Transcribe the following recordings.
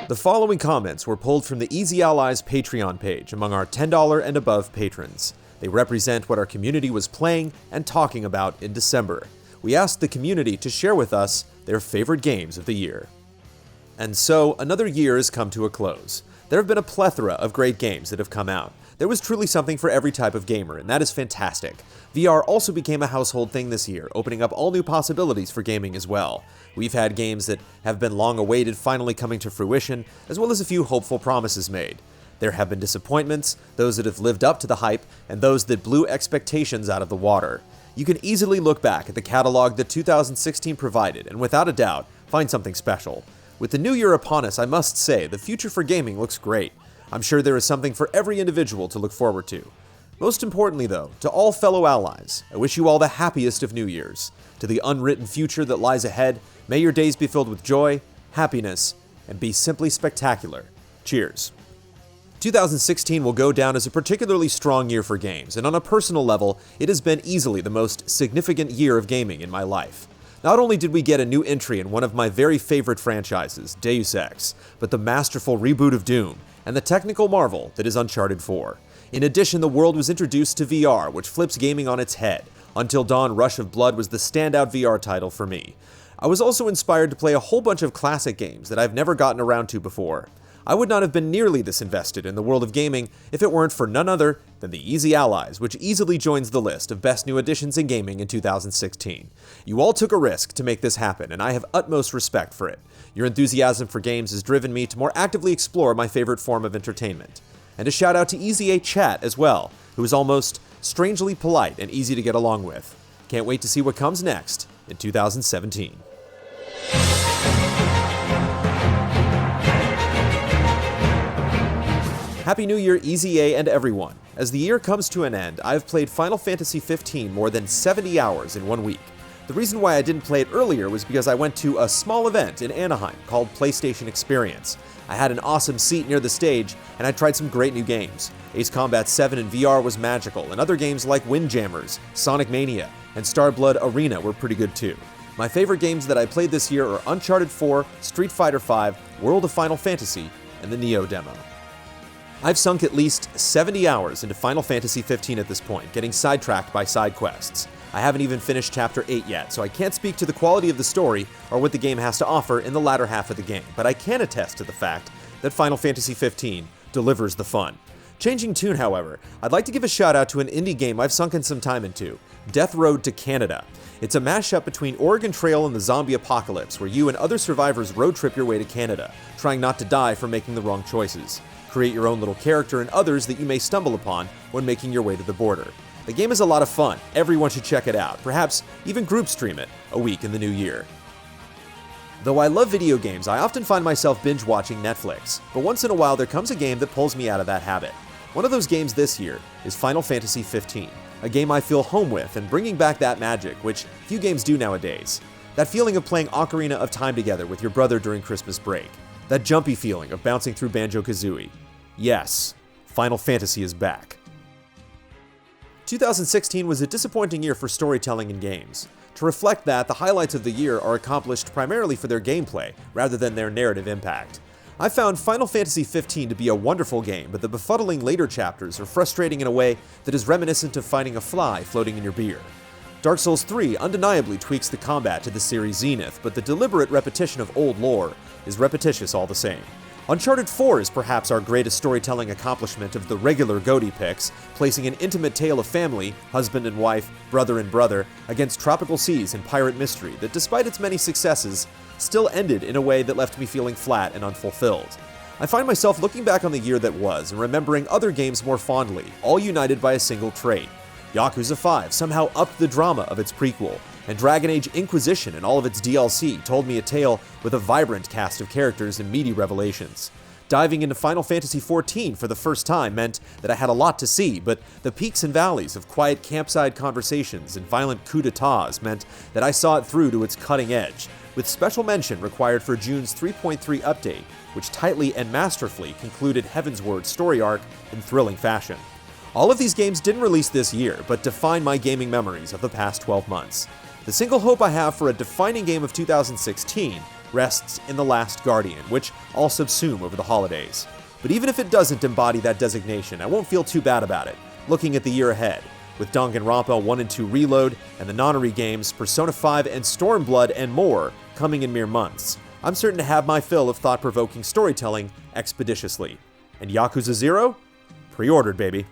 The following comments were pulled from the Easy Allies Patreon page among our $10 and above patrons. They represent what our community was playing and talking about in December. We asked the community to share with us their favorite games of the year. And so, another year has come to a close. There have been a plethora of great games that have come out. There was truly something for every type of gamer, and that is fantastic. VR also became a household thing this year, opening up all new possibilities for gaming as well. We've had games that have been long awaited finally coming to fruition, as well as a few hopeful promises made. There have been disappointments, those that have lived up to the hype, and those that blew expectations out of the water. You can easily look back at the catalog that 2016 provided, and without a doubt, find something special. With the new year upon us, I must say, the future for gaming looks great. I'm sure there is something for every individual to look forward to. Most importantly though, to all fellow allies, I wish you all the happiest of New Years. To the unwritten future that lies ahead, may your days be filled with joy, happiness, and be simply spectacular. Cheers. 2016 will go down as a particularly strong year for games, and on a personal level, it has been easily the most significant year of gaming in my life. Not only did we get a new entry in one of my very favorite franchises, Deus Ex, but the masterful reboot of Doom, and the technical marvel that is Uncharted 4. In addition, the world was introduced to VR, which flips gaming on its head. Until Dawn Rush of Blood was the standout VR title for me. I was also inspired to play a whole bunch of classic games that I've never gotten around to before. I would not have been nearly this invested in the world of gaming if it weren't for none other than the Easy Allies, which easily joins the list of best new additions in gaming in 2016. You all took a risk to make this happen, and I have utmost respect for it. Your enthusiasm for games has driven me to more actively explore my favorite form of entertainment. And a shout out to Easy A Chat as well, who is almost strangely polite and easy to get along with. Can't wait to see what comes next in 2017. Happy New Year, Easy A and everyone. As the year comes to an end, I've played Final Fantasy XV more than 70 hours in 1 week. The reason why I didn't play it earlier was because I went to a small event in Anaheim called PlayStation Experience. I had an awesome seat near the stage, and I tried some great new games. Ace Combat 7 in VR was magical, and other games like Windjammers, Sonic Mania, and Starblood Arena were pretty good too. My favorite games that I played this year are Uncharted 4, Street Fighter V, World of Final Fantasy, and the Neo demo. I've sunk at least 70 hours into Final Fantasy XV at this point, getting sidetracked by side quests. I haven't even finished Chapter 8 yet, so I can't speak to the quality of the story or what the game has to offer in the latter half of the game, but I can attest to the fact that Final Fantasy XV delivers the fun. Changing tune, however, I'd like to give a shout out to an indie game I've sunken some time into, Death Road to Canada. It's a mashup between Oregon Trail and the zombie apocalypse, where you and other survivors road trip your way to Canada, trying not to die for making the wrong choices. Create your own little character and others that you may stumble upon when making your way to the border. The game is a lot of fun. Everyone should check it out. Perhaps even group stream it a week in the new year. Though I love video games, I often find myself binge watching Netflix, but once in a while there comes a game that pulls me out of that habit. One of those games this year is Final Fantasy XV, a game I feel home with and bringing back that magic, which few games do nowadays. That feeling of playing Ocarina of Time together with your brother during Christmas break. That jumpy feeling of bouncing through Banjo-Kazooie. Yes, Final Fantasy is back. 2016 was a disappointing year for storytelling in games. To reflect that, the highlights of the year are accomplished primarily for their gameplay, rather than their narrative impact. I found Final Fantasy XV to be a wonderful game, but the befuddling later chapters are frustrating in a way that is reminiscent of finding a fly floating in your beer. Dark Souls 3 undeniably tweaks the combat to the series' zenith, but the deliberate repetition of old lore is repetitious all the same. Uncharted 4 is perhaps our greatest storytelling accomplishment of the regular GOTY picks, placing an intimate tale of family, husband and wife, brother and brother, against tropical seas and pirate mystery that, despite its many successes, still ended in a way that left me feeling flat and unfulfilled. I find myself looking back on the year that was and remembering other games more fondly, all united by a single trait. Yakuza 5 somehow upped the drama of its prequel, and Dragon Age Inquisition and all of its DLC told me a tale with a vibrant cast of characters and meaty revelations. Diving into Final Fantasy XIV for the first time meant that I had a lot to see, but the peaks and valleys of quiet campsite conversations and violent coups d'etats meant that I saw it through to its cutting edge, with special mention required for June's 3.3 update, which tightly and masterfully concluded Heavensward's story arc in thrilling fashion. All of these games didn't release this year, but define my gaming memories of the past 12 months. The single hope I have for a defining game of 2016 rests in The Last Guardian, which I'll subsume over the holidays. But even if it doesn't embody that designation, I won't feel too bad about it, looking at the year ahead. With Danganronpa 1 and 2 Reload, and the Nonary games, Persona 5 and Stormblood, and more, coming in mere months, I'm certain to have my fill of thought-provoking storytelling expeditiously. And Yakuza 0? Pre-ordered, baby.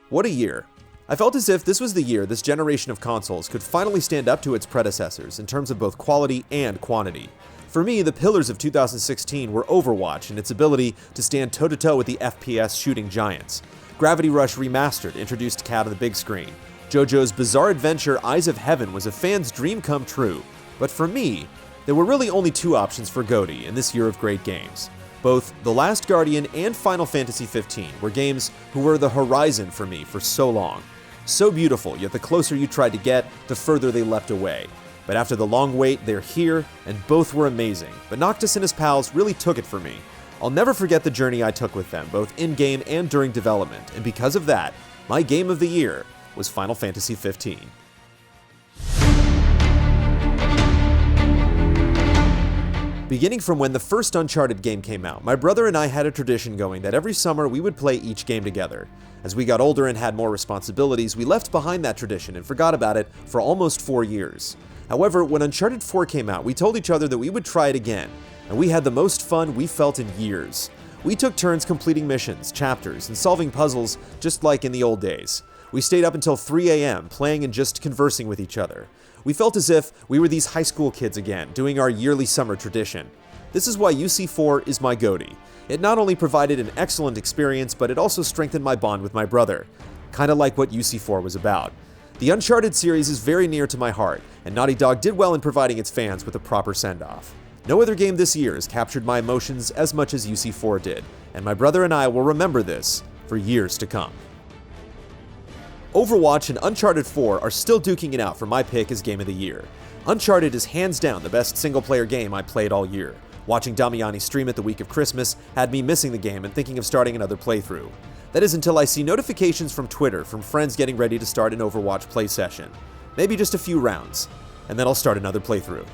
What a year. I felt as if this was the year this generation of consoles could finally stand up to its predecessors in terms of both quality and quantity. For me, the pillars of 2016 were Overwatch and its ability to stand toe-to-toe with the FPS shooting giants. Gravity Rush Remastered introduced Cat on the big screen. JoJo's Bizarre Adventure Eyes of Heaven was a fan's dream come true. But for me, there were really only two options for GOTY in this year of great games. Both The Last Guardian and Final Fantasy XV were games who were the horizon for me for so long. So beautiful, yet the closer you tried to get, the further they leapt away. But after the long wait, they're here, and both were amazing. But Noctis and his pals really took it for me. I'll never forget the journey I took with them, both in-game and during development, and because of that, my game of the year was Final Fantasy XV. Beginning from when the first Uncharted game came out, my brother and I had a tradition going that every summer we would play each game together. As we got older and had more responsibilities, we left behind that tradition and forgot about it for almost 4 years. However, when Uncharted 4 came out, we told each other that we would try it again, and we had the most fun we felt in years. We took turns completing missions, chapters, and solving puzzles just like in the old days. We stayed up until 3 a.m. playing and just conversing with each other. We felt as if we were these high school kids again, doing our yearly summer tradition. This is why UC4 is my GOTY. It not only provided an excellent experience, but it also strengthened my bond with my brother. Kinda like what UC4 was about. The Uncharted series is very near to my heart, and Naughty Dog did well in providing its fans with a proper send-off. No other game this year has captured my emotions as much as UC4 did, and my brother and I will remember this for years to come. Overwatch and Uncharted 4 are still duking it out for my pick as Game of the Year. Uncharted is hands down the best single-player game I played all year. Watching Damiani stream it the week of Christmas had me missing the game and thinking of starting another playthrough. That is until I see notifications from Twitter from friends getting ready to start an Overwatch play session. Maybe just a few rounds, and then I'll start another playthrough.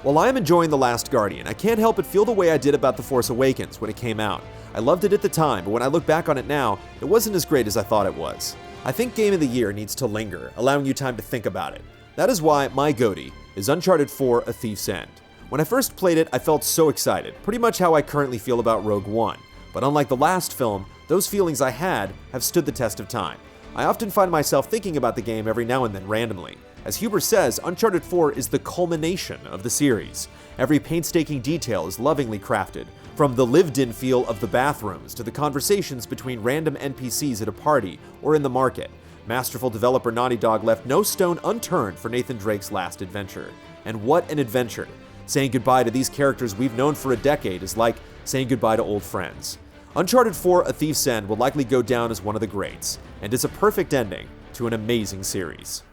While I am enjoying The Last Guardian, I can't help but feel the way I did about The Force Awakens when it came out. I loved it at the time, but when I look back on it now, it wasn't as great as I thought it was. I think Game of the Year needs to linger, allowing you time to think about it. That is why my GOTY is Uncharted 4: A Thief's End. When I first played it, I felt so excited, pretty much how I currently feel about Rogue One. But unlike the last film, those feelings I had have stood the test of time. I often find myself thinking about the game every now and then randomly. As Huber says, Uncharted 4 is the culmination of the series. Every painstaking detail is lovingly crafted, from the lived-in feel of the bathrooms to the conversations between random NPCs at a party or in the market. Masterful developer Naughty Dog left no stone unturned for Nathan Drake's last adventure. And what an adventure! Saying goodbye to these characters we've known for a decade is like saying goodbye to old friends. Uncharted 4: A Thief's End will likely go down as one of the greats, and is a perfect ending to an amazing series.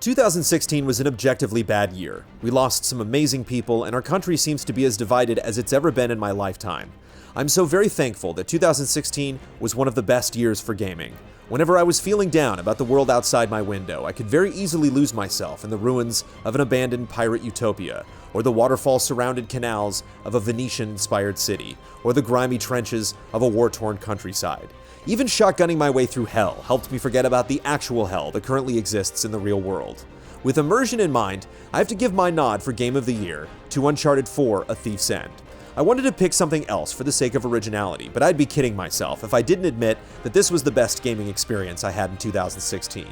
2016 was an objectively bad year. We lost some amazing people, and our country seems to be as divided as it's ever been in my lifetime. I'm so very thankful that 2016 was one of the best years for gaming. Whenever I was feeling down about the world outside my window, I could very easily lose myself in the ruins of an abandoned pirate utopia, or the waterfall-surrounded canals of a Venetian-inspired city, or the grimy trenches of a war-torn countryside. Even shotgunning my way through hell helped me forget about the actual hell that currently exists in the real world. With immersion in mind, I have to give my nod for Game of the Year to Uncharted 4: A Thief's End. I wanted to pick something else for the sake of originality, but I'd be kidding myself if I didn't admit that this was the best gaming experience I had in 2016.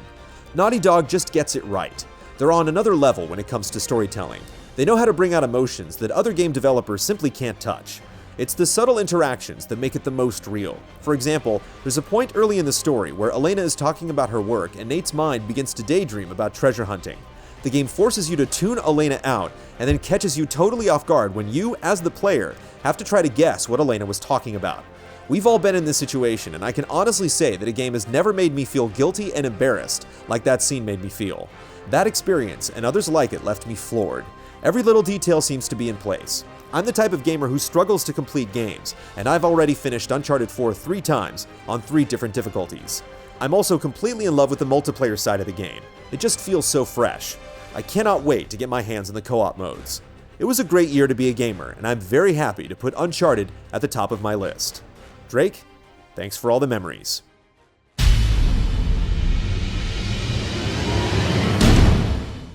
Naughty Dog just gets it right. They're on another level when it comes to storytelling. They know how to bring out emotions that other game developers simply can't touch. It's the subtle interactions that make it the most real. For example, there's a point early in the story where Elena is talking about her work and Nate's mind begins to daydream about treasure hunting. The game forces you to tune Elena out and then catches you totally off guard when you, as the player, have to try to guess what Elena was talking about. We've all been in this situation, and I can honestly say that a game has never made me feel guilty and embarrassed like that scene made me feel. That experience, and others like it, left me floored. Every little detail seems to be in place. I'm the type of gamer who struggles to complete games, and I've already finished Uncharted 4 3 times on 3 different difficulties. I'm also completely in love with the multiplayer side of the game. It just feels so fresh. I cannot wait to get my hands on the co-op modes. It was a great year to be a gamer, and I'm very happy to put Uncharted at the top of my list. Drake, thanks for all the memories.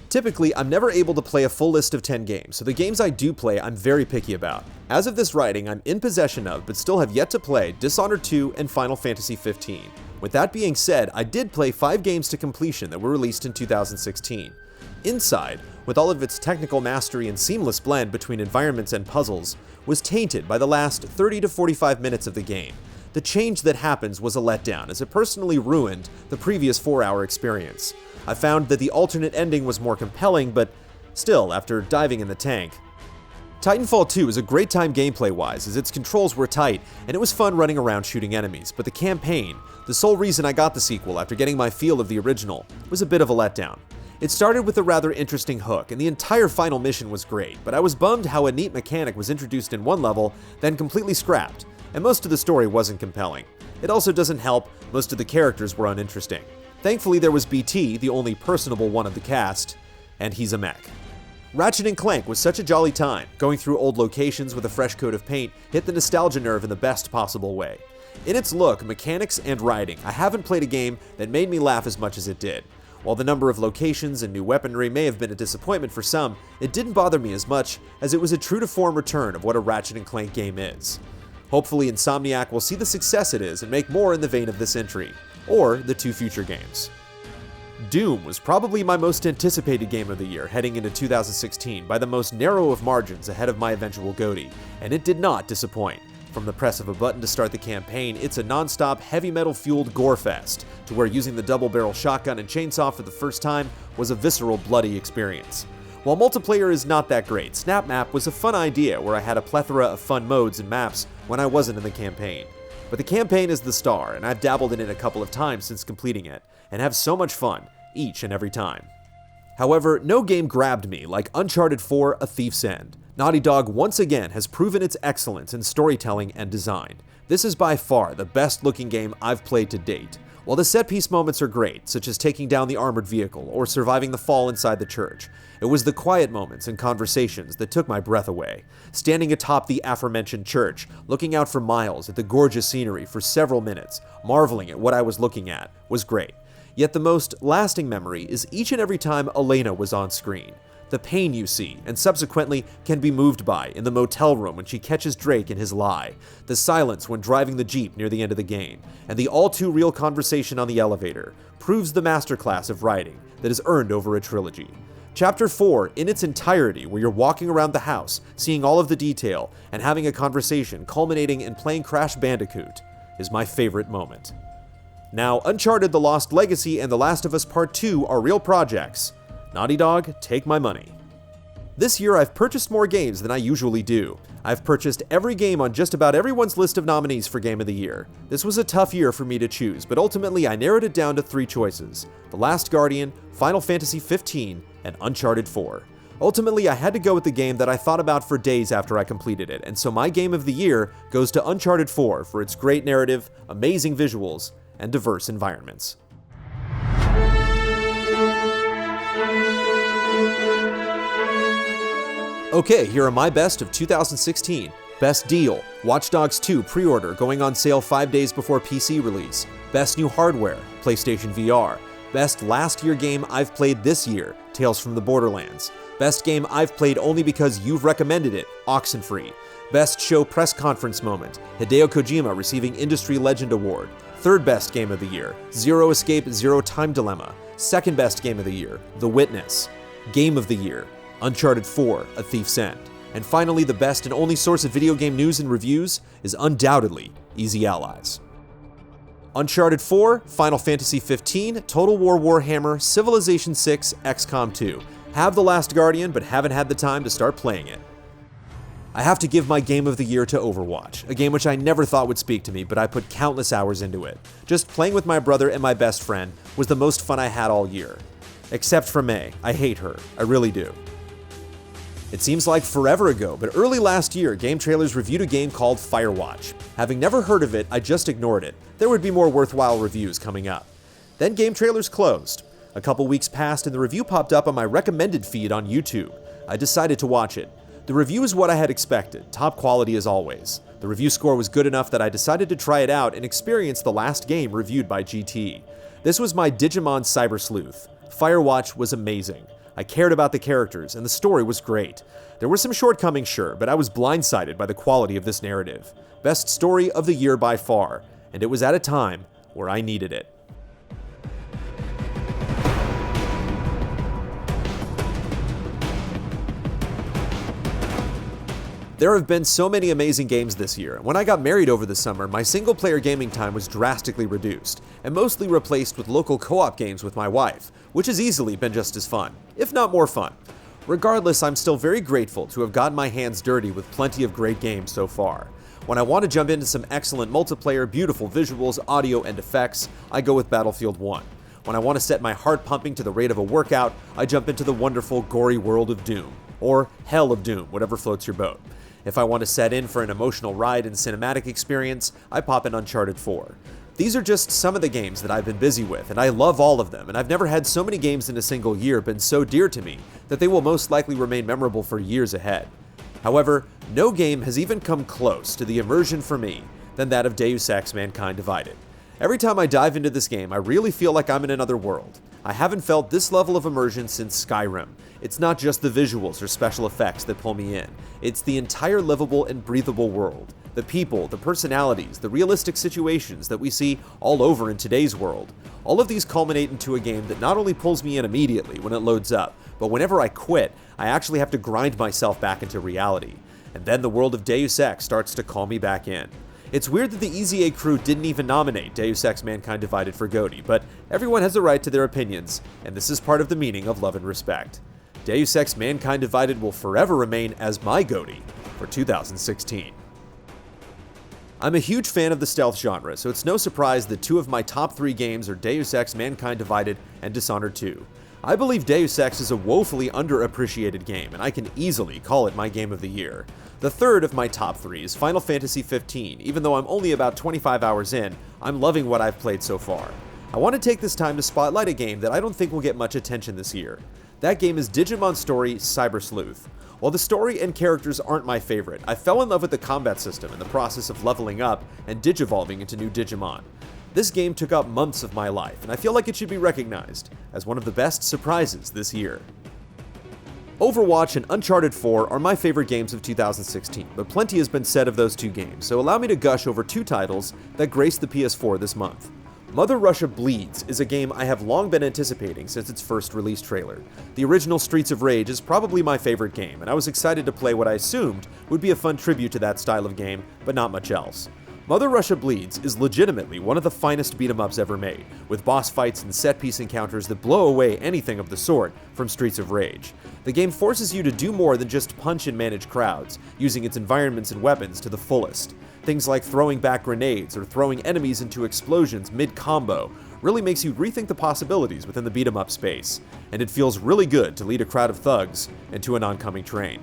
Typically, I'm never able to play a full list of 10 games, so the games I do play I'm very picky about. As of this writing, I'm in possession of, but still have yet to play, Dishonored 2 and Final Fantasy 15. With that being said, I did play 5 games to completion that were released in 2016. Inside, with all of its technical mastery and seamless blend between environments and puzzles, was tainted by the last 30 to 45 minutes of the game. The change that happens was a letdown, as it personally ruined the previous 4-hour experience. I found that the alternate ending was more compelling, but still, after diving in the tank. Titanfall 2 is a great time gameplay-wise, as its controls were tight, and it was fun running around shooting enemies, but the campaign, the sole reason I got the sequel after getting my feel of the original, was a bit of a letdown. It started with a rather interesting hook, and the entire final mission was great, but I was bummed how a neat mechanic was introduced in one level, then completely scrapped, and most of the story wasn't compelling. It also doesn't help, most of the characters were uninteresting. Thankfully there was BT, the only personable one of the cast, and he's a mech. Ratchet & Clank was such a jolly time. Going through old locations with a fresh coat of paint hit the nostalgia nerve in the best possible way. In its look, mechanics, and writing, I haven't played a game that made me laugh as much as it did. While the number of locations and new weaponry may have been a disappointment for some, it didn't bother me as much, as it was a true-to-form return of what a Ratchet & Clank game is. Hopefully Insomniac will see the success it is and make more in the vein of this entry, or the 2 future games. Doom was probably my most anticipated game of the year heading into 2016 by the most narrow of margins ahead of my eventual GOTY, and it did not disappoint. From the press of a button to start the campaign, it's a non-stop heavy metal-fueled gore fest, to where using the double-barrel shotgun and chainsaw for the first time was a visceral, bloody experience. While multiplayer is not that great, Snap Map was a fun idea where I had a plethora of fun modes and maps when I wasn't in the campaign. But the campaign is the star, and I've dabbled in it a couple of times since completing it, and have so much fun, each and every time. However, no game grabbed me like Uncharted 4: A Thief's End. Naughty Dog once again has proven its excellence in storytelling and design. This is by far the best looking game I've played to date. While the set-piece moments are great, such as taking down the armored vehicle or surviving the fall inside the church, it was the quiet moments and conversations that took my breath away. Standing atop the aforementioned church, looking out for miles at the gorgeous scenery for several minutes, marveling at what I was looking at, was great. Yet the most lasting memory is each and every time Elena was on screen. The pain you see, and subsequently can be moved by, in the motel room when she catches Drake in his lie, the silence when driving the Jeep near the end of the game, and the all-too-real conversation on the elevator, proves the masterclass of writing that has earned over a trilogy. Chapter 4, in its entirety, where you're walking around the house, seeing all of the detail, and having a conversation culminating in playing Crash Bandicoot, is my favorite moment. Now, Uncharted: The Lost Legacy and The Last of Us Part 2 are real projects. Naughty Dog, take my money. This year I've purchased more games than I usually do. I've purchased every game on just about everyone's list of nominees for Game of the Year. This was a tough year for me to choose, but ultimately I narrowed it down to 3 choices: The Last Guardian, Final Fantasy 15, and Uncharted 4. Ultimately, I had to go with the game that I thought about for days after I completed it, and so my Game of the Year goes to Uncharted 4 for its great narrative, amazing visuals, and diverse environments. Okay, here are my best of 2016. Best Deal: Watch Dogs 2 pre-order going on sale 5 days before PC release. Best New Hardware: PlayStation VR. Best Last Year Game I've Played This Year: Tales from the Borderlands. Best Game I've Played Only Because You've Recommended It: Oxenfree. Best Show Press Conference Moment: Hideo Kojima receiving Industry Legend Award. Third Best Game of the Year: Zero Escape, Zero Time Dilemma. Second Best Game of the Year: The Witness. Game of the Year: Uncharted 4: A Thief's End. And finally, the best and only source of video game news and reviews is undoubtedly Easy Allies. Uncharted 4, Final Fantasy 15, Total War Warhammer, Civilization 6, XCOM 2. Have The Last Guardian, but haven't had the time to start playing it. I have to give my Game of the Year to Overwatch, a game which I never thought would speak to me, but I put countless hours into it. Just playing with my brother and my best friend was the most fun I had all year. Except for May. I hate her. I really do. It seems like forever ago, but early last year, Game Trailers reviewed a game called Firewatch. Having never heard of it, I just ignored it. There would be more worthwhile reviews coming up. Then Game Trailers closed. A couple weeks passed and the review popped up on my recommended feed on YouTube. I decided to watch it. The review is what I had expected, top quality as always. The review score was good enough that I decided to try it out and experience the last game reviewed by GT. This was my Digimon Cyber Sleuth. Firewatch was amazing. I cared about the characters, and the story was great. There were some shortcomings, sure, but I was blindsided by the quality of this narrative. Best story of the year by far, and it was at a time where I needed it. There have been so many amazing games this year. When I got married over the summer, my single-player gaming time was drastically reduced, and mostly replaced with local co-op games with my wife, which has easily been just as fun, if not more fun. Regardless, I'm still very grateful to have gotten my hands dirty with plenty of great games so far. When I want to jump into some excellent multiplayer, beautiful visuals, audio, and effects, I go with Battlefield 1. When I want to set my heart pumping to the rate of a workout, I jump into the wonderful, gory world of Doom, or Hell of Doom, whatever floats your boat. If I want to set in for an emotional ride and cinematic experience, I pop in Uncharted 4. These are just some of the games that I've been busy with, and I love all of them, and I've never had so many games in a single year been so dear to me that they will most likely remain memorable for years ahead. However, no game has even come close to the immersion for me than that of Deus Ex: Mankind Divided. Every time I dive into this game, I really feel like I'm in another world. I haven't felt this level of immersion since Skyrim. It's not just the visuals or special effects that pull me in. It's the entire livable and breathable world. The people, the personalities, the realistic situations that we see all over in today's world. All of these culminate into a game that not only pulls me in immediately when it loads up, but whenever I quit, I actually have to grind myself back into reality. And then the world of Deus Ex starts to call me back in. It's weird that the EZA crew didn't even nominate Deus Ex: Mankind Divided for GOTY, but everyone has a right to their opinions, and this is part of the meaning of love and respect. Deus Ex: Mankind Divided will forever remain as my GOTY for 2016. I'm a huge fan of the stealth genre, so it's no surprise that two of my top 3 games are Deus Ex: Mankind Divided and Dishonored 2. I believe Deus Ex is a woefully underappreciated game, and I can easily call it my game of the year. The third of my top 3 is Final Fantasy XV. Even though I'm only about 25 hours in, I'm loving what I've played so far. I want to take this time to spotlight a game that I don't think will get much attention this year. That game is Digimon Story Cyber Sleuth. While the story and characters aren't my favorite, I fell in love with the combat system in the process of leveling up and digivolving into new Digimon. This game took up months of my life, and I feel like it should be recognized as one of the best surprises this year. Overwatch and Uncharted 4 are my favorite games of 2016, but plenty has been said of those two games, so allow me to gush over 2 titles that graced the PS4 this month. Mother Russia Bleeds is a game I have long been anticipating since its first release trailer. The original Streets of Rage is probably my favorite game, and I was excited to play what I assumed would be a fun tribute to that style of game, but not much else. Mother Russia Bleeds is legitimately one of the finest beat-em-ups ever made, with boss fights and set-piece encounters that blow away anything of the sort from Streets of Rage. The game forces you to do more than just punch and manage crowds, using its environments and weapons to the fullest. Things like throwing back grenades or throwing enemies into explosions mid-combo really makes you rethink the possibilities within the beat-em-up space, and it feels really good to lead a crowd of thugs into an oncoming train.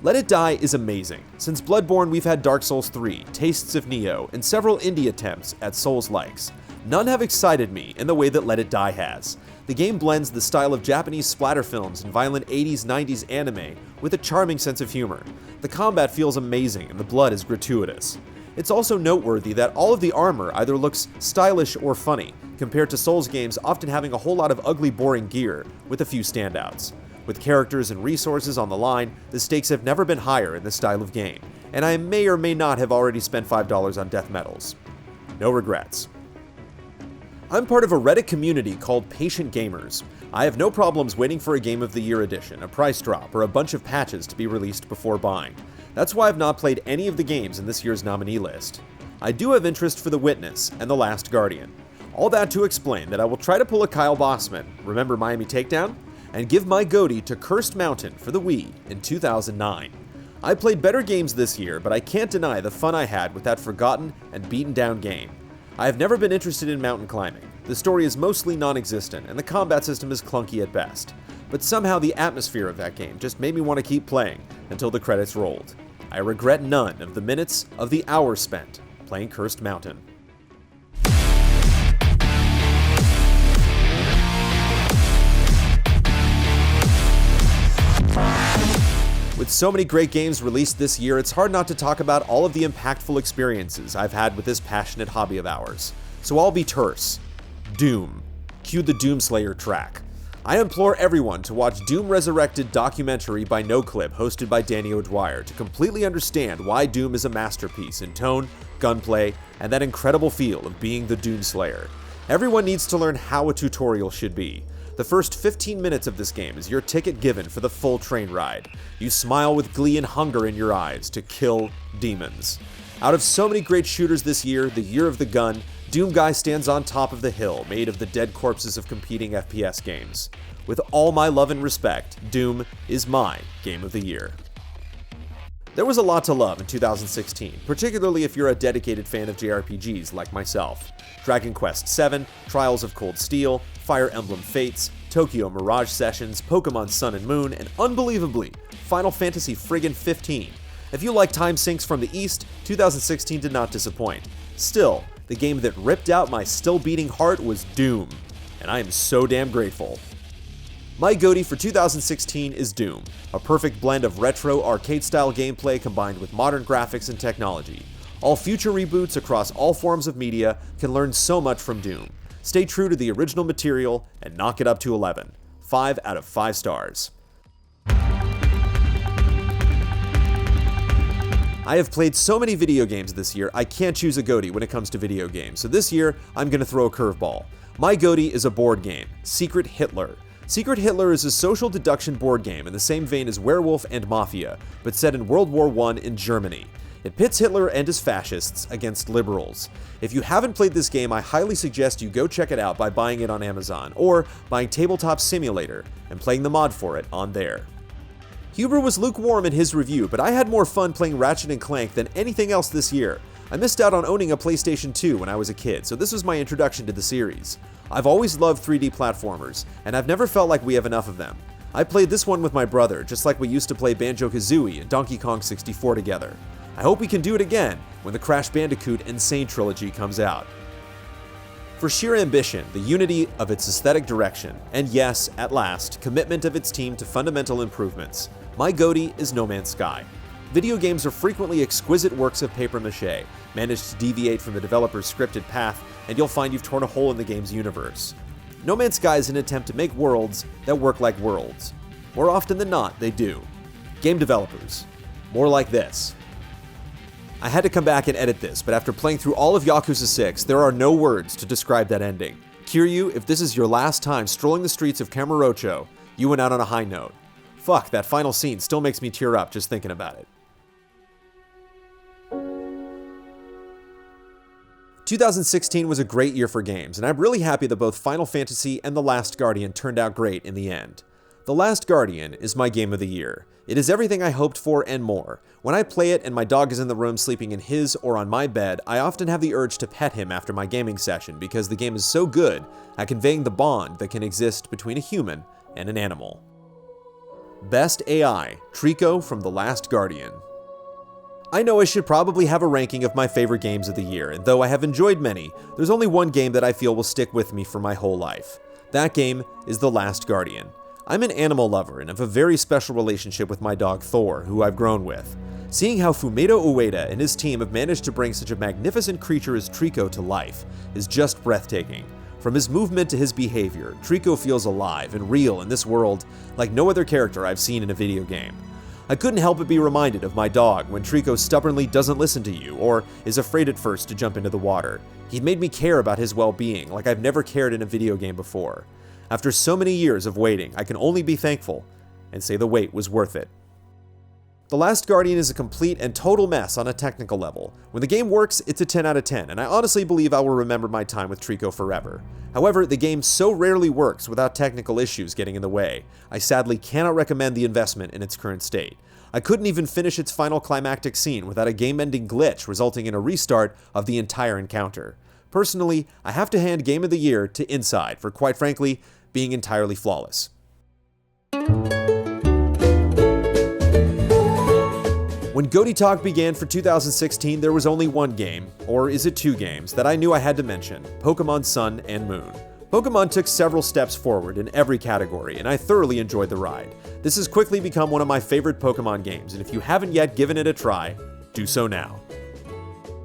Let It Die is amazing. Since Bloodborne, we've had Dark Souls 3, Tastes of Neo, and several indie attempts at Souls-likes. None have excited me in the way that Let It Die has. The game blends the style of Japanese splatter films and violent 80s-90s anime with a charming sense of humor. The combat feels amazing and the blood is gratuitous. It's also noteworthy that all of the armor either looks stylish or funny, compared to Souls games often having a whole lot of ugly, boring gear, with a few standouts. With characters and resources on the line, the stakes have never been higher in this style of game, and I may or may not have already spent $5 on death medals. No regrets. I'm part of a Reddit community called Patient Gamers. I have no problems waiting for a Game of the Year edition, a price drop, or a bunch of patches to be released before buying. That's why I've not played any of the games in this year's nominee list. I do have interest for The Witness and The Last Guardian. All that to explain that I will try to pull a Kyle Bossman, remember Miami Takedown? And give my GOTY to Cursed Mountain for the Wii in 2009. I played better games this year, but I can't deny the fun I had with that forgotten and beaten down game. I have never been interested in mountain climbing. The story is mostly non-existent, and the combat system is clunky at best. But somehow the atmosphere of that game just made me want to keep playing until the credits rolled. I regret none of the minutes of the hours spent playing Cursed Mountain. With so many great games released this year, it's hard not to talk about all of the impactful experiences I've had with this passionate hobby of ours. So I'll be terse. Doom. Cue the Doomslayer track. I implore everyone to watch Doom Resurrected documentary by NoClip hosted by Danny O'Dwyer to completely understand why Doom is a masterpiece in tone, gunplay, and that incredible feel of being the Doomslayer. Everyone needs to learn how a tutorial should be. The first 15 minutes of this game is your ticket given for the full train ride. You smile with glee and hunger in your eyes to kill demons. Out of so many great shooters this year, the year of the gun, Doom Guy stands on top of the hill made of the dead corpses of competing FPS games. With all my love and respect, Doom is my game of the year. There was a lot to love in 2016, particularly if you're a dedicated fan of JRPGs like myself. Dragon Quest VII, Trials of Cold Steel, Fire Emblem Fates, Tokyo Mirage Sessions, Pokemon Sun and Moon, and unbelievably, Final Fantasy friggin' 15. If you like time sinks from the East, 2016 did not disappoint. Still, the game that ripped out my still-beating heart was Doom, and I am so damn grateful. My GOTY for 2016 is Doom, a perfect blend of retro, arcade-style gameplay combined with modern graphics and technology. All future reboots across all forms of media can learn so much from Doom. Stay true to the original material and knock it up to 11. 5 out of 5 stars. I have played so many video games this year, I can't choose a GOTY when it comes to video games, so this year, I'm gonna throw a curveball. My GOTY is a board game, Secret Hitler. Secret Hitler is a social deduction board game in the same vein as Werewolf and Mafia, but set in World War I in Germany. It pits Hitler and his fascists against liberals. If you haven't played this game, I highly suggest you go check it out by buying it on Amazon, or buying Tabletop Simulator and playing the mod for it on there. Huber was lukewarm in his review, but I had more fun playing Ratchet & Clank than anything else this year. I missed out on owning a PlayStation 2 when I was a kid, so this was my introduction to the series. I've always loved 3D platformers, and I've never felt like we have enough of them. I played this one with my brother, just like we used to play Banjo-Kazooie and Donkey Kong 64 together. I hope we can do it again when the Crash Bandicoot Insane trilogy comes out. For sheer ambition, the unity of its aesthetic direction, and yes, at last, commitment of its team to fundamental improvements, my GOTY is No Man's Sky. Video games are frequently exquisite works of papier-mâché, managed to deviate from the developer's scripted path, and you'll find you've torn a hole in the game's universe. No Man's Sky is an attempt to make worlds that work like worlds. More often than not, they do. Game developers, more like this. I had to come back and edit this, but after playing through all of Yakuza 6, there are no words to describe that ending. Kiryu, if this is your last time strolling the streets of Kamurocho, you went out on a high note. Fuck, that final scene still makes me tear up just thinking about it. 2016 was a great year for games, and I'm really happy that both Final Fantasy and The Last Guardian turned out great in the end. The Last Guardian is my game of the year. It is everything I hoped for and more. When I play it and my dog is in the room sleeping in his or on my bed, I often have the urge to pet him after my gaming session because the game is so good at conveying the bond that can exist between a human and an animal. Best AI, Trico from The Last Guardian. I know I should probably have a ranking of my favorite games of the year, and though I have enjoyed many, there's only one game that I feel will stick with me for my whole life. That game is The Last Guardian. I'm an animal lover and have a very special relationship with my dog Thor, who I've grown with. Seeing how Fumito Ueda and his team have managed to bring such a magnificent creature as Trico to life is just breathtaking. From his movement to his behavior, Trico feels alive and real in this world like no other character I've seen in a video game. I couldn't help but be reminded of my dog when Trico stubbornly doesn't listen to you or is afraid at first to jump into the water. He made me care about his well-being like I've never cared in a video game before. After so many years of waiting, I can only be thankful and say the wait was worth it. The Last Guardian is a complete and total mess on a technical level. When the game works, it's a 10 out of 10, and I honestly believe I will remember my time with Trico forever. However, the game so rarely works without technical issues getting in the way. I sadly cannot recommend the investment in its current state. I couldn't even finish its final climactic scene without a game-ending glitch resulting in a restart of the entire encounter. Personally, I have to hand Game of the Year to Inside for, quite frankly, being entirely flawless. When GOTY Talk began for 2016, there was only one game, or is it two games, that I knew I had to mention, Pokemon Sun and Moon. Pokemon took several steps forward in every category, and I thoroughly enjoyed the ride. This has quickly become one of my favorite Pokemon games, and if you haven't yet given it a try, do so now.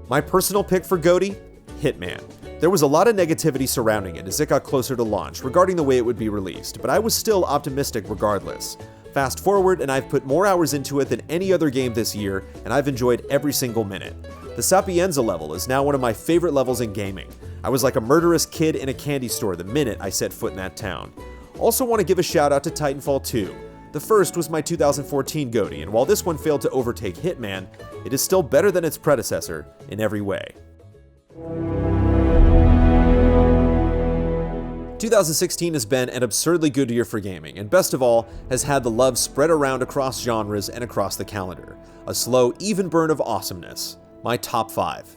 My personal pick for GOTY? Hitman. There was a lot of negativity surrounding it as it got closer to launch regarding the way it would be released, but I was still optimistic regardless. Fast forward, and I've put more hours into it than any other game this year, and I've enjoyed every single minute. The Sapienza level is now one of my favorite levels in gaming. I was like a murderous kid in a candy store the minute I set foot in that town. Also want to give a shout out to Titanfall 2. The first was my 2014 GOTY, and while this one failed to overtake Hitman, it is still better than its predecessor in every way. 2016 has been an absurdly good year for gaming, and best of all, has had the love spread around across genres and across the calendar. A slow, even burn of awesomeness. My top 5.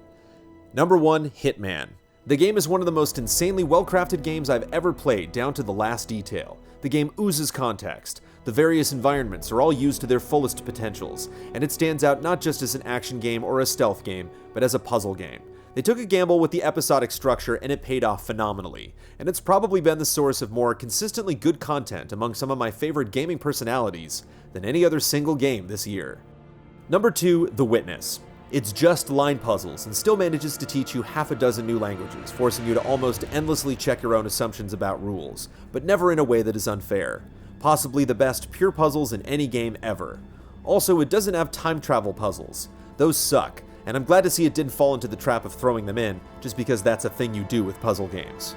Number 1, Hitman. The game is one of the most insanely well-crafted games I've ever played, down to the last detail. The game oozes context. The various environments are all used to their fullest potentials, and it stands out not just as an action game or a stealth game, but as a puzzle game. They took a gamble with the episodic structure and it paid off phenomenally, and it's probably been the source of more consistently good content among some of my favorite gaming personalities than any other single game this year. Number 2, The Witness. It's just line puzzles and still manages to teach you half a dozen new languages, forcing you to almost endlessly check your own assumptions about rules, but never in a way that is unfair. Possibly the best pure puzzles in any game ever. Also, it doesn't have time travel puzzles. Those suck, and I'm glad to see it didn't fall into the trap of throwing them in, just because that's a thing you do with puzzle games.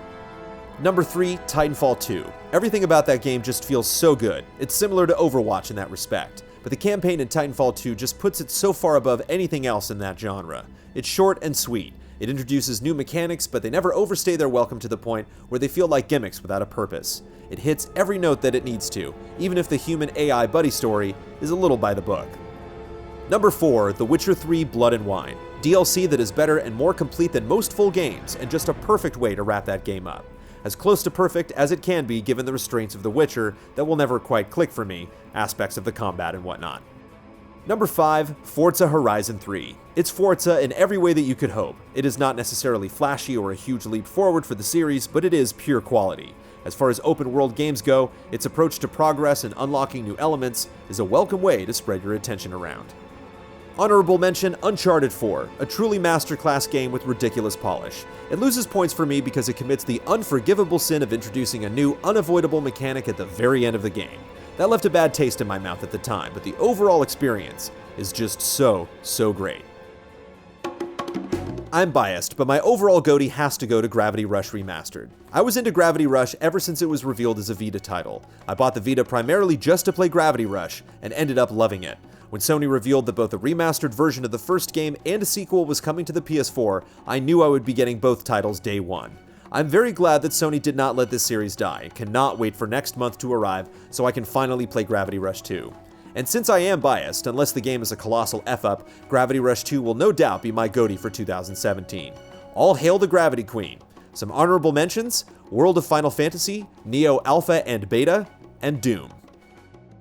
Number 3, Titanfall 2. Everything about that game just feels so good. It's similar to Overwatch in that respect, but the campaign in Titanfall 2 just puts it so far above anything else in that genre. It's short and sweet. It introduces new mechanics, but they never overstay their welcome to the point where they feel like gimmicks without a purpose. It hits every note that it needs to, even if the human AI buddy story is a little by the book. Number 4, The Witcher 3 Blood and Wine. DLC that is better and more complete than most full games, and just a perfect way to wrap that game up. As close to perfect as it can be given the restraints of The Witcher that will never quite click for me, aspects of the combat and whatnot. Number 5, Forza Horizon 3. It's Forza in every way that you could hope. It is not necessarily flashy or a huge leap forward for the series, but it is pure quality. As far as open world games go, its approach to progress and unlocking new elements is a welcome way to spread your attention around. Honorable mention, Uncharted 4, a truly masterclass game with ridiculous polish. It loses points for me because it commits the unforgivable sin of introducing a new, unavoidable mechanic at the very end of the game. That left a bad taste in my mouth at the time, but the overall experience is just so great. I'm biased, but my overall GOTY has to go to Gravity Rush Remastered. I was into Gravity Rush ever since it was revealed as a Vita title. I bought the Vita primarily just to play Gravity Rush, and ended up loving it. When Sony revealed that both a remastered version of the first game and a sequel was coming to the PS4, I knew I would be getting both titles day one. I'm very glad that Sony did not let this series die, and cannot wait for next month to arrive so I can finally play Gravity Rush 2. And since I am biased, unless the game is a colossal F-up, Gravity Rush 2 will no doubt be my GOTY for 2017. All hail the Gravity Queen. Some honorable mentions: World of Final Fantasy, Neo Alpha and Beta, and Doom.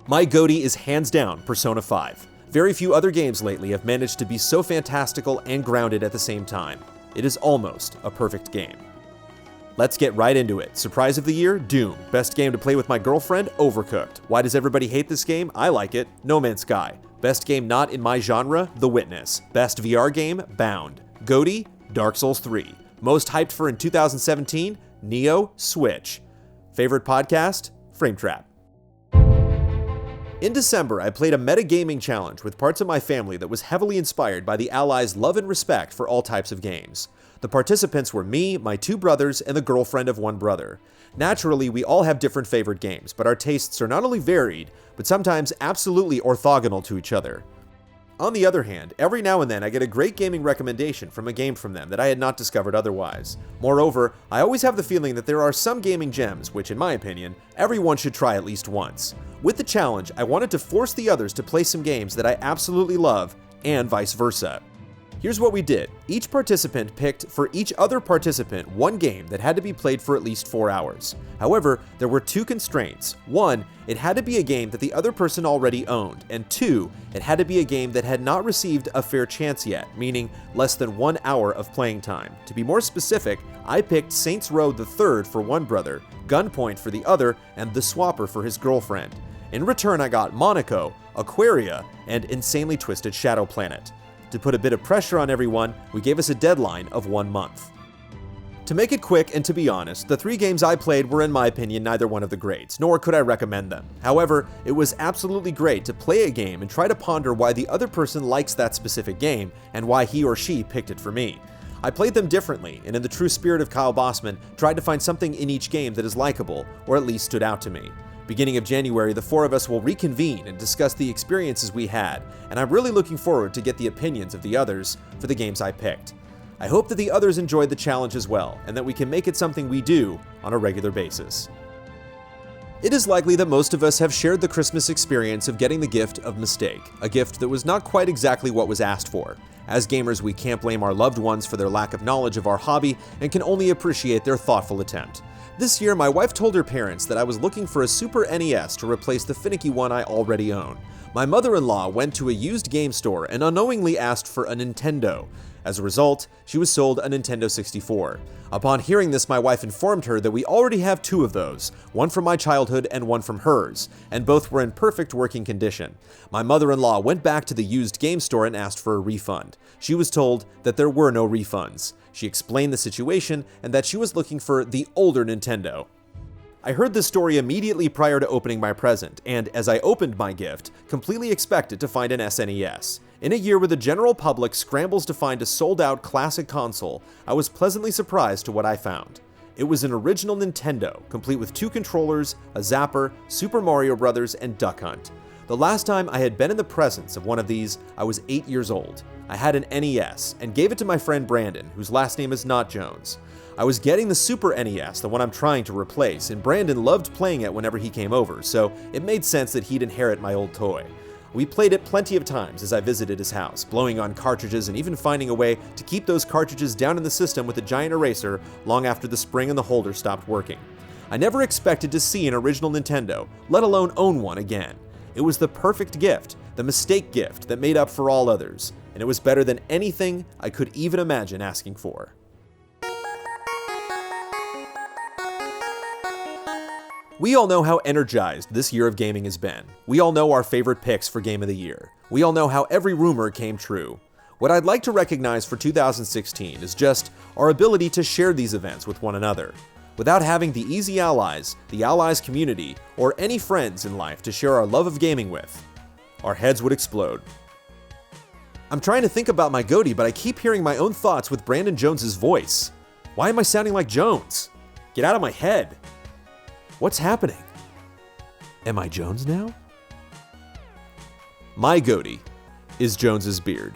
My GOTY is hands down Persona 5. Very few other games lately have managed to be so fantastical and grounded at the same time. It is almost a perfect game. Let's get right into it. Surprise of the year, Doom. Best game to play with my girlfriend, Overcooked. Why does everybody hate this game? I like it. No Man's Sky. Best game not in my genre, The Witness. Best VR game, Bound. GOTY, Dark Souls 3. Most hyped for in 2017, Neo, Switch. Favorite podcast, Frame Trap. In December, I played a metagaming challenge with parts of my family that was heavily inspired by the Allies' love and respect for all types of games. The participants were me, my two brothers, and the girlfriend of one brother. Naturally, we all have different favorite games, but our tastes are not only varied, but sometimes absolutely orthogonal to each other. On the other hand, every now and then I get a great gaming recommendation from a game from them that I had not discovered otherwise. Moreover, I always have the feeling that there are some gaming gems which, in my opinion, everyone should try at least once. With the challenge, I wanted to force the others to play some games that I absolutely love, and vice versa. Here's what we did. Each participant picked for each other participant one game that had to be played for at least 4 hours. However, there were 2 constraints. 1, it had to be a game that the other person already owned, and 2, it had to be a game that had not received a fair chance yet, meaning less than 1 hour of playing time. To be more specific, I picked Saints Row the Third for one brother, Gunpoint for the other, and The Swapper for his girlfriend. In return, I got Monaco, Aquaria, and Insanely Twisted Shadow Planet. To put a bit of pressure on everyone, we gave us a deadline of 1 month. To make it quick, and to be honest, the 3 games I played were in my opinion neither one of the greats, nor could I recommend them. However, it was absolutely great to play a game and try to ponder why the other person likes that specific game, and why he or she picked it for me. I played them differently, and in the true spirit of Kyle Bossman, tried to find something in each game that is likable, or at least stood out to me. Beginning of January, the 4 of us will reconvene and discuss the experiences we had, and I'm really looking forward to get the opinions of the others for the games I picked. I hope that the others enjoyed the challenge as well, and that we can make it something we do on a regular basis. It is likely that most of us have shared the Christmas experience of getting the gift of mistake, a gift that was not quite exactly what was asked for. As gamers, we can't blame our loved ones for their lack of knowledge of our hobby and can only appreciate their thoughtful attempt. This year, my wife told her parents that I was looking for a Super NES to replace the finicky one I already own. My mother-in-law went to a used game store and unknowingly asked for a Nintendo. As a result, she was sold a Nintendo 64. Upon hearing this, my wife informed her that we already have 2 of those, one from my childhood and one from hers, and both were in perfect working condition. My mother-in-law went back to the used game store and asked for a refund. She was told that there were no refunds. She explained the situation and that she was looking for the older Nintendo. I heard this story immediately prior to opening my present, and as I opened my gift, completely expected to find an SNES. In a year where the general public scrambles to find a sold-out classic console, I was pleasantly surprised to what I found. It was an original Nintendo, complete with 2 controllers, a zapper, Super Mario Bros., and Duck Hunt. The last time I had been in the presence of one of these, I was 8 years old. I had an NES, and gave it to my friend Brandon, whose last name is not Jones. I was getting the Super NES, the one I'm trying to replace, and Brandon loved playing it whenever he came over, so it made sense that he'd inherit my old toy. We played it plenty of times as I visited his house, blowing on cartridges and even finding a way to keep those cartridges down in the system with a giant eraser long after the spring and the holder stopped working. I never expected to see an original Nintendo, let alone own one again. It was the perfect gift, the mistake gift that made up for all others, and it was better than anything I could even imagine asking for. We all know how energized this year of gaming has been. We all know our favorite picks for Game of the Year. We all know how every rumor came true. What I'd like to recognize for 2016 is just our ability to share these events with one another. Without having the easy allies, the allies community, or any friends in life to share our love of gaming with, our heads would explode. I'm trying to think about my goatee, but I keep hearing my own thoughts with Brandon Jones's voice. Why am I sounding like Jones? Get out of my head. What's happening? Am I Jones now? My goatee is Jones's beard.